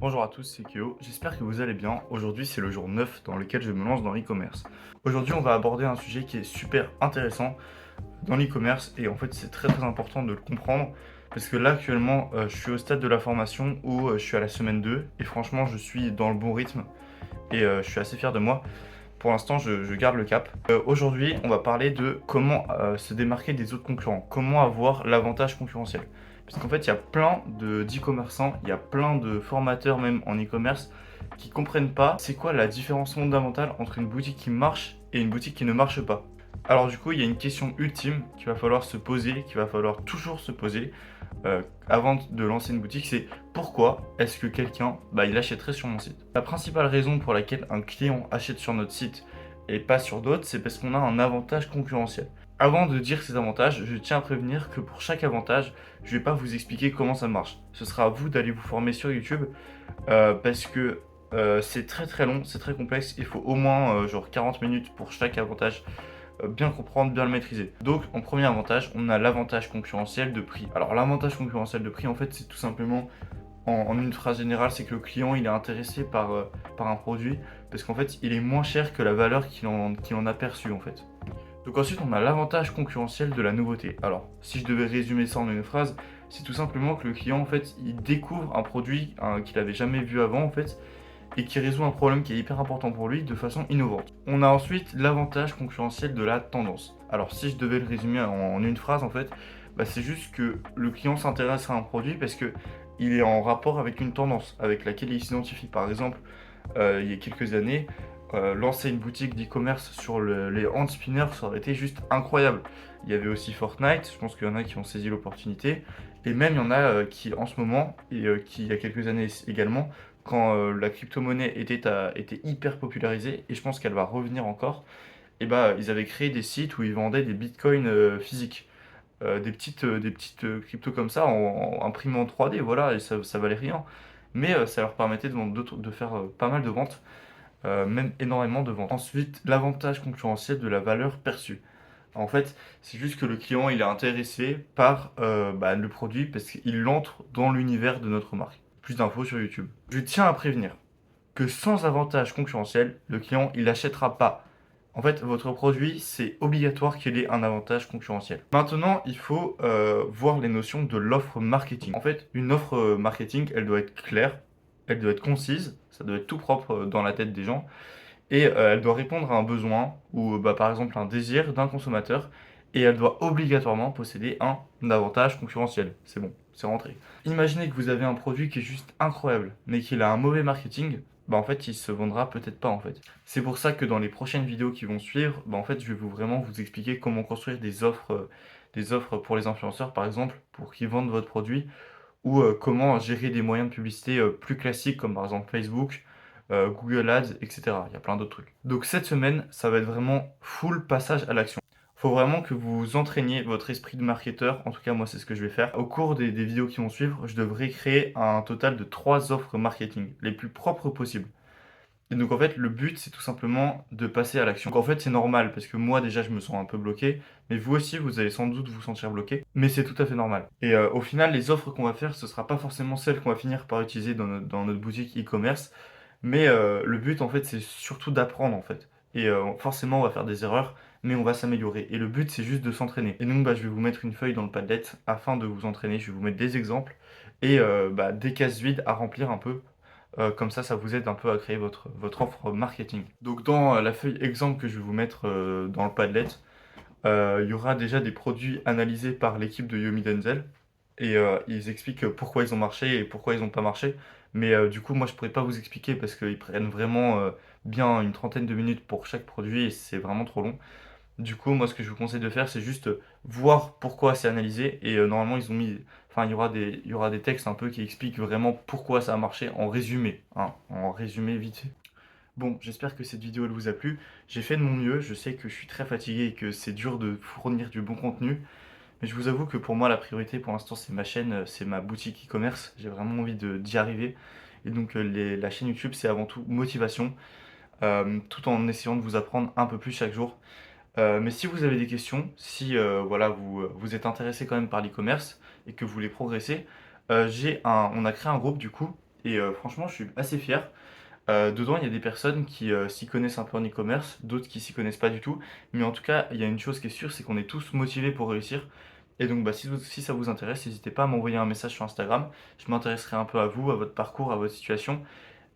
Bonjour à tous, c'est Keo, j'espère que vous allez bien. Aujourd'hui c'est le jour 9 dans lequel je me lance dans l'e-commerce. Aujourd'hui on va aborder un sujet qui est super intéressant dans l'e-commerce et en fait c'est très important de le comprendre parce que là actuellement je suis au stade de la formation où je suis à la semaine 2 et franchement je suis dans le bon rythme et je suis assez fier de moi. Pour l'instant je garde le cap. Aujourd'hui on va parler de comment se démarquer des autres concurrents, comment avoir l'avantage concurrentiel. Parce qu'en fait, il y a plein d'e-commerçants, il y a plein de formateurs même en e-commerce qui comprennent pas c'est quoi la différence fondamentale entre une boutique qui marche et une boutique qui ne marche pas. Alors du coup, il y a une question ultime qu'il va falloir se poser, qu'il va falloir toujours se poser avant de lancer une boutique, c'est pourquoi est-ce que quelqu'un il achèterait sur mon site. La principale raison pour laquelle un client achète sur notre site et pas sur d'autres, c'est parce qu'on a un avantage concurrentiel. Avant de dire ces avantages, je tiens à prévenir que pour chaque avantage, je ne vais pas vous expliquer comment ça marche. Ce sera à vous d'aller vous former sur YouTube parce que c'est très long, c'est très complexe. Il faut au moins genre 40 minutes pour chaque avantage, bien comprendre, bien le maîtriser. Donc en premier avantage, on a l'avantage concurrentiel de prix. Alors l'avantage concurrentiel de prix, en fait, c'est tout simplement, en une phrase générale, c'est que le client il est intéressé par un produit parce qu'en fait il est moins cher que la valeur qu'il en a perçue en fait. Donc ensuite, on a l'avantage concurrentiel de la nouveauté. Alors, si je devais résumer ça en une phrase, c'est tout simplement que le client, en fait, il découvre un produit qu'il n'avait jamais vu avant, en fait, et qui résout un problème qui est hyper important pour lui de façon innovante. On a ensuite l'avantage concurrentiel de la tendance. Alors, si je devais le résumer en une phrase, en fait, c'est juste que le client s'intéresse à un produit parce que il est en rapport avec une tendance avec laquelle il s'identifie. Par exemple, il y a quelques années, lancer une boutique d'e-commerce sur les hand spinners, ça aurait été juste incroyable. Il y avait aussi Fortnite, je pense qu'il y en a qui ont saisi l'opportunité, et même il y en a qui en ce moment, et qui il y a quelques années également, quand la crypto-monnaie était hyper popularisée, et je pense qu'elle va revenir encore, et ils avaient créé des sites où ils vendaient des bitcoins physiques. Des petites cryptos comme ça en imprimant en 3D, voilà, et ça valait rien. Mais ça leur permettait de faire pas mal de ventes, même énormément de ventes. Ensuite, l'avantage concurrentiel de la valeur perçue. En fait, c'est juste que le client il est intéressé par le produit parce qu'il entre dans l'univers de notre marque. Plus d'infos sur YouTube. Je tiens à prévenir que sans avantage concurrentiel, le client il n'achètera pas. En fait, votre produit, c'est obligatoire qu'il ait un avantage concurrentiel. Maintenant, il faut voir les notions de l'offre marketing. En fait, une offre marketing, elle doit être claire, elle doit être concise, ça doit être tout propre dans la tête des gens, et elle doit répondre à un besoin ou par exemple un désir d'un consommateur, et elle doit obligatoirement posséder un avantage concurrentiel. C'est bon, c'est rentré. Imaginez que vous avez un produit qui est juste incroyable, mais qu'il a un mauvais marketing, en fait il se vendra peut-être pas en fait. C'est pour ça que dans les prochaines vidéos qui vont suivre, en fait je vais vraiment vous expliquer comment construire des offres pour les influenceurs par exemple, pour qu'ils vendent votre produit, ou comment gérer des moyens de publicité plus classiques comme par exemple Facebook, Google Ads, etc. Il y a plein d'autres trucs. Donc cette semaine, ça va être vraiment full passage à l'action. Il faut vraiment que vous entraîniez votre esprit de marketeur, en tout cas moi c'est ce que je vais faire. Au cours des vidéos qui vont suivre, je devrais créer un total de 3 offres marketing, les plus propres possibles. Et donc en fait, le but, c'est tout simplement de passer à l'action. Donc en fait, c'est normal, parce que moi déjà, je me sens un peu bloqué, mais vous aussi, vous allez sans doute vous sentir bloqué, mais c'est tout à fait normal. Et au final, les offres qu'on va faire, ce sera pas forcément celles qu'on va finir par utiliser dans notre boutique e-commerce, mais le but, en fait, c'est surtout d'apprendre, en fait. Et forcément, on va faire des erreurs, mais on va s'améliorer. Et le but, c'est juste de s'entraîner. Et donc, je vais vous mettre une feuille dans le Padlet afin de vous entraîner. Je vais vous mettre des exemples et des cases vides à remplir un peu. Comme ça vous aide un peu à créer votre offre marketing. Donc dans la feuille exemple que je vais vous mettre dans le Padlet, il y aura déjà des produits analysés par l'équipe de Yomi Denzel. Et ils expliquent pourquoi ils ont marché et pourquoi ils n'ont pas marché. Mais du coup, moi, je pourrais pas vous expliquer parce qu'ils prennent vraiment bien une trentaine de minutes pour chaque produit et c'est vraiment trop long. Du coup, moi, ce que je vous conseille de faire, c'est juste voir pourquoi c'est analysé. Et normalement, ils ont mis. Enfin, il y aura des textes un peu qui expliquent vraiment pourquoi ça a marché en résumé. Hein, en résumé vite fait. Bon, j'espère que cette vidéo elle vous a plu. J'ai fait de mon mieux. Je sais que je suis très fatigué et que c'est dur de fournir du bon contenu. Mais je vous avoue que pour moi, la priorité pour l'instant, c'est ma chaîne, c'est ma boutique e-commerce. J'ai vraiment envie d'y arriver. Et donc, la chaîne YouTube, c'est avant tout motivation, tout en essayant de vous apprendre un peu plus chaque jour. Mais si vous avez des questions, si voilà, vous êtes intéressé quand même par l'e-commerce et que vous voulez progresser, on a créé un groupe du coup et franchement, je suis assez fier. Dedans, il y a des personnes qui s'y connaissent un peu en e-commerce, d'autres qui s'y connaissent pas du tout. Mais en tout cas, il y a une chose qui est sûre, c'est qu'on est tous motivés pour réussir. Et donc, bah, si ça vous intéresse, n'hésitez pas à m'envoyer un message sur Instagram. Je m'intéresserai un peu à vous, à votre parcours, à votre situation.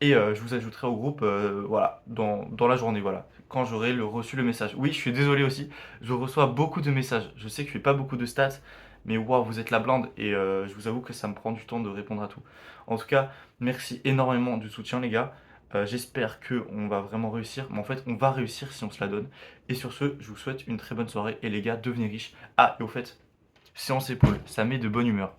Et je vous ajouterai au groupe voilà, dans la journée, voilà, quand j'aurai reçu le message. Oui, je suis désolé aussi, je reçois beaucoup de messages. Je sais que je fais pas beaucoup de stats, mais waouh, vous êtes la blinde et je vous avoue que ça me prend du temps de répondre à tout. En tout cas, merci énormément du soutien, les gars. J'espère qu'on va vraiment réussir, mais en fait, on va réussir si on se la donne. Et sur ce, je vous souhaite une très bonne soirée et les gars, devenez riches. Ah, et au fait, séance épaule, ça met de bonne humeur.